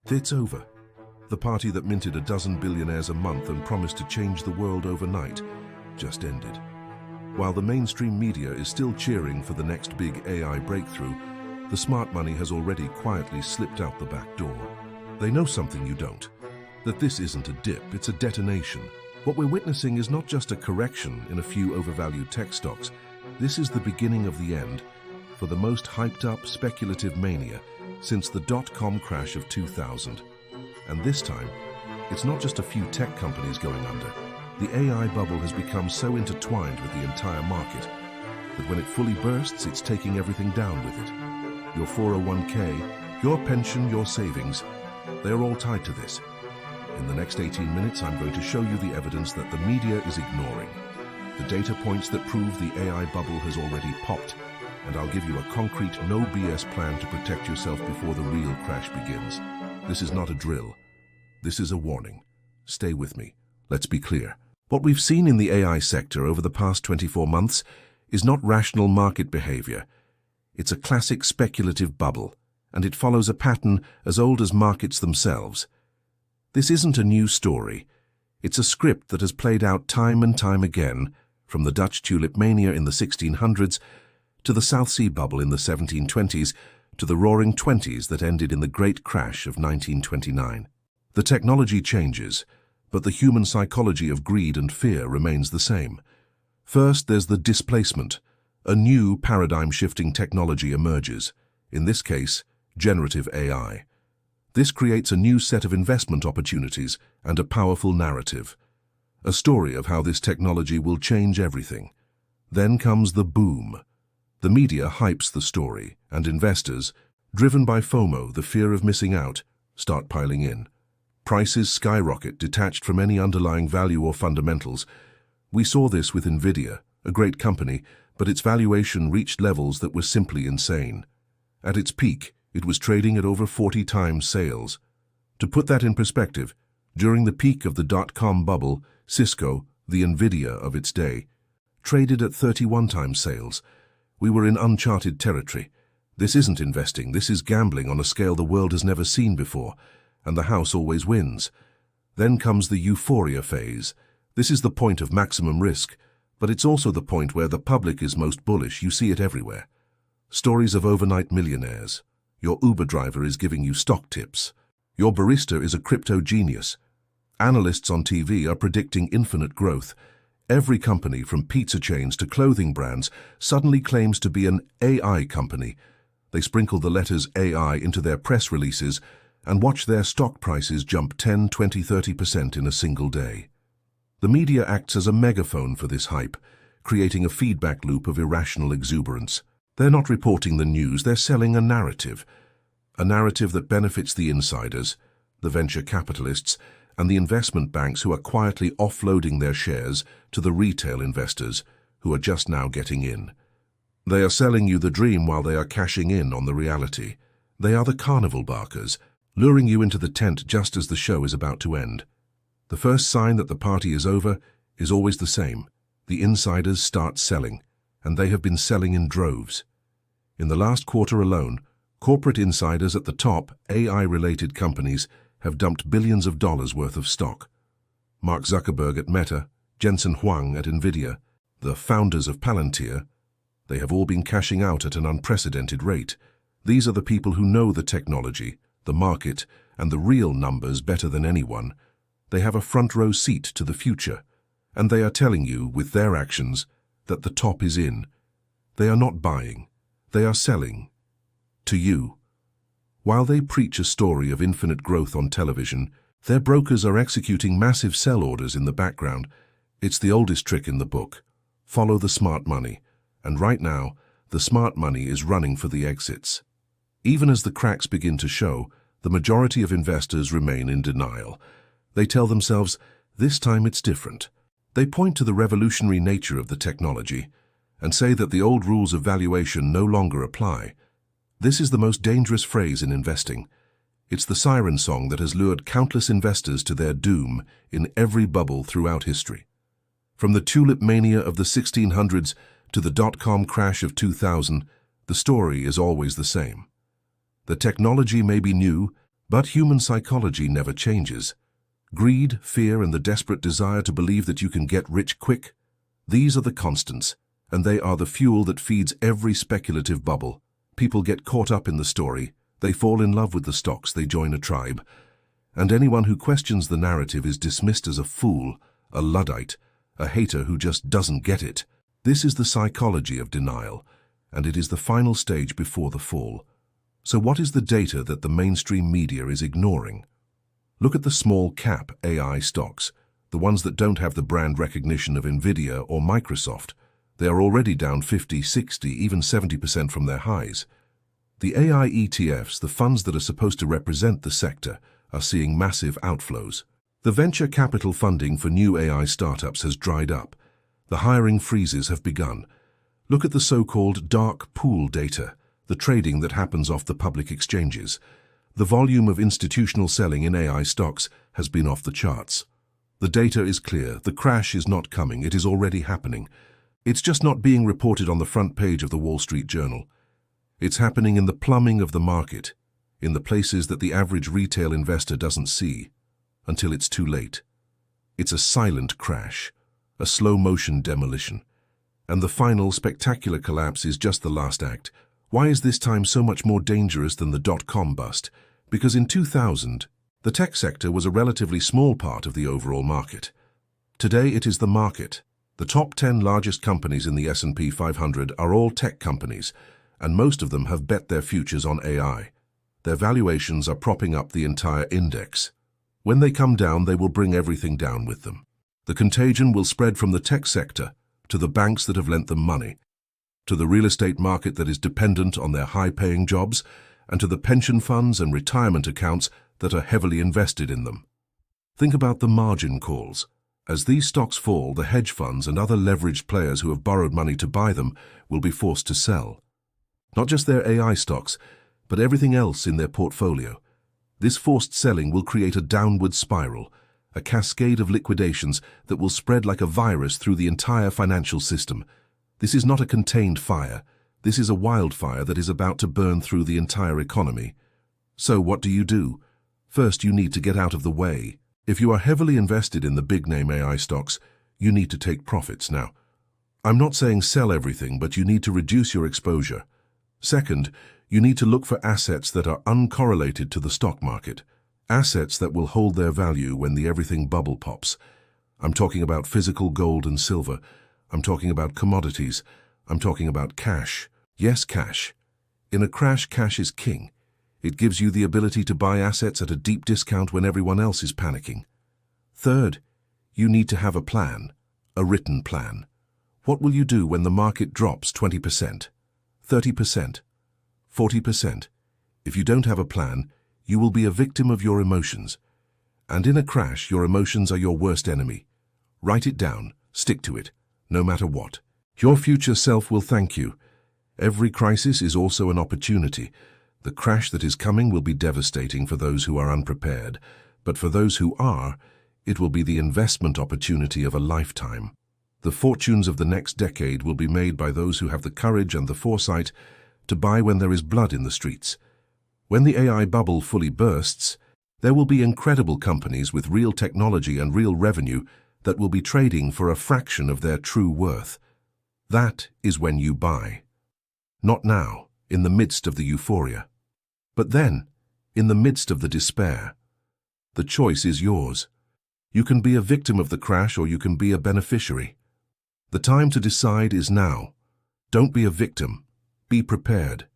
It's over. The party that minted a dozen billionaires a month and promised to change the world overnight just ended. While the mainstream media is still cheering for the next big AI breakthrough, the smart money has already quietly slipped out the back door. They know something you don't, that this isn't a dip, it's a detonation. What we're witnessing is not just a correction in a few overvalued tech stocks. This is the beginning of the end for the most hyped-up speculative mania since the dot-com crash of 2000. And this time, it's not just a few tech companies going under. The AI bubble has become so intertwined with the entire market that when it fully bursts, it's taking everything down with it. Your 401k, your pension, your savings, they're all tied to this. In the next 18 minutes, I'm going to show you the evidence that the media is ignoring, the data points that prove the AI bubble has already popped, and I'll give you a concrete, no BS plan to protect yourself before the real crash begins. This is not a drill. This is a warning. Stay with me. Let's be clear. What we've seen in the AI sector over the past 24 months is not rational market behavior. It's a classic speculative bubble, and it follows a pattern as old as markets themselves. This isn't a new story. It's a script that has played out time and time again, from the Dutch tulip mania in the 1600s to the South Sea bubble in the 1720s to the roaring 20s that ended in the Great Crash of 1929. The technology changes, but the human psychology of greed and fear remains the same. First, there's the displacement. A new paradigm-shifting technology emerges, in this case, generative AI. This creates a new set of investment opportunities and a powerful narrative, a story of how this technology will change everything. Then comes the boom. The media hypes the story, and investors, driven by FOMO, the fear of missing out, start piling in. Prices skyrocket, detached from any underlying value or fundamentals. We saw this with Nvidia, a great company, but its valuation reached levels that were simply insane. At its peak, it was trading at over 40 times sales. To put that in perspective, during the peak of the dot-com bubble, Cisco, the Nvidia of its day, traded at 31 times sales. We were in uncharted territory. This isn't investing, this is gambling on a scale the world has never seen before, and the house always wins. Then comes the euphoria phase. This is the point of maximum risk, but it's also the point where the public is most bullish. You see it everywhere. Stories of overnight millionaires. Your Uber driver is giving you stock tips. Your barista is a crypto genius. Analysts on TV are predicting infinite growth. Every company, from pizza chains to clothing brands, suddenly claims to be an AI company. They sprinkle the letters AI into their press releases and watch their stock prices jump 10, 20, 30% in a single day. The media acts as a megaphone for this hype, creating a feedback loop of irrational exuberance. They're not reporting the news, they're selling a narrative that benefits the insiders, the venture capitalists, and the investment banks who are quietly offloading their shares to the retail investors who are just now getting in. They are selling you the dream while they are cashing in on the reality. They are the carnival barkers, luring you into the tent just as the show is about to end. The first sign that the party is over is always the same. The insiders start selling, and they have been selling in droves. In the last quarter alone, corporate insiders at the top AI-related companies have dumped billions of dollars worth of stock. Mark Zuckerberg at Meta, Jensen Huang at Nvidia, the founders of Palantir, they have all been cashing out at an unprecedented rate. These are the people who know the technology, the market, and the real numbers better than anyone. They have a front-row seat to the future, and they are telling you, with their actions, that the top is in. They are not buying, they are selling. To you. While they preach a story of infinite growth on television, their brokers are executing massive sell orders in the background. It's the oldest trick in the book. Follow the smart money. And right now, the smart money is running for the exits. Even as the cracks begin to show, the majority of investors remain in denial. They tell themselves, this time it's different. They point to the revolutionary nature of the technology and say that the old rules of valuation no longer apply. This is the most dangerous phrase in investing. It's the siren song that has lured countless investors to their doom in every bubble throughout history. From the tulip mania of the 1600s to the dot-com crash of 2000, the story is always the same. The technology may be new, But human psychology never changes. Greed, fear, and the desperate desire to believe that you can get rich quick, these are the constants, and they are the fuel that feeds every speculative bubble. People get caught up in the story, they fall in love with the stocks, they join a tribe. And anyone who questions the narrative is dismissed as a fool, a Luddite, a hater who just doesn't get it. This is the psychology of denial, and it is the final stage before the fall. So what is the data that the mainstream media is ignoring? Look at the small cap AI stocks, the ones that don't have the brand recognition of Nvidia or Microsoft. They are already down 50, 60, even 70% from their highs. The AI ETFs, the funds that are supposed to represent the sector, are seeing massive outflows. The venture capital funding for new AI startups has dried up. The hiring freezes have begun. Look at the so-called dark pool data, the trading that happens off the public exchanges. The volume of institutional selling in AI stocks has been off the charts. The data is clear. The crash is not coming. It is already happening. It's just not being reported on the front page of the Wall Street Journal. It's happening in the plumbing of the market, in the places that the average retail investor doesn't see, until it's too late. It's a silent crash, a slow-motion demolition. And the final spectacular collapse is just the last act. Why is this time so much more dangerous than the dot-com bust? Because in 2000, the tech sector was a relatively small part of the overall market. Today it is the market. The top 10 largest companies in the S&P 500 are all tech companies, and most of them have bet their futures on AI. Their valuations are propping up the entire index. When they come down, they will bring everything down with them. The contagion will spread from the tech sector to the banks that have lent them money, to the real estate market that is dependent on their high-paying jobs, and to the pension funds and retirement accounts that are heavily invested in them. Think about the margin calls. As these stocks fall, the hedge funds and other leveraged players who have borrowed money to buy them will be forced to sell. Not just their AI stocks, but everything else in their portfolio. This forced selling will create a downward spiral, a cascade of liquidations that will spread like a virus through the entire financial system. This is not a contained fire. This is a wildfire that is about to burn through the entire economy. So what do? First, you need to get out of the way. If you are heavily invested in the big-name AI stocks, you need to take profits now. I'm not saying sell everything, but you need to reduce your exposure. Second, you need to look for assets that are uncorrelated to the stock market, assets that will hold their value when the everything bubble pops. I'm talking about physical gold and silver. I'm talking about commodities. I'm talking about cash. Yes, cash. In a crash, cash is king. It gives you the ability to buy assets at a deep discount when everyone else is panicking. Third, you need to have a plan, a written plan. What will you do when the market drops 20%, 30%, 40%? If you don't have a plan, you will be a victim of your emotions. And in a crash, your emotions are your worst enemy. Write it down, stick to it, no matter what. Your future self will thank you. Every crisis is also an opportunity. The crash that is coming will be devastating for those who are unprepared, but for those who are, it will be the investment opportunity of a lifetime. The fortunes of the next decade will be made by those who have the courage and the foresight to buy when there is blood in the streets. When the AI bubble fully bursts, there will be incredible companies with real technology and real revenue that will be trading for a fraction of their true worth. That is when you buy. Not now, in the midst of the euphoria. But then, in the midst of the despair. The choice is yours. You can be a victim of the crash or you can be a beneficiary. The time to decide is now. Don't be a victim. Be prepared.